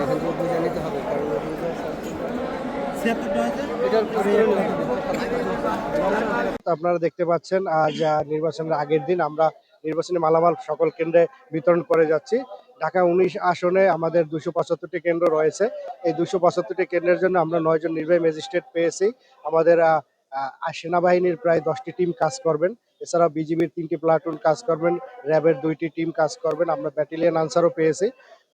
এখান থেকে বুঝে নিতে হবে কারণ আপনারা দেখতে পাচ্ছেন আজ নির্বাচনের আগের দিন আমরা নির্বাচনী মালামাল সকল কেন্দ্রে বিতরণ করে যাচ্ছি। ঢাকা ১৯ আসনে আমাদের ২৭৫টি কেন্দ্র রয়েছে। এই ২৭৫টি কেন্দ্রের জন্য আমরা ৯ জন নির্বাহী ম্যাজিস্ট্রেট পেয়েছি। আমাদের সেনাবাহিনীর প্রায় ১০টি টিম কাজ করবেন। এছাড়াও বিজিবির ৩টি প্লাটুন কাজ করবেন, র্যাবের ২টি টিম কাজ করবেন। আমরা ব্যাটালিয়ন আনসারও পেয়েছি।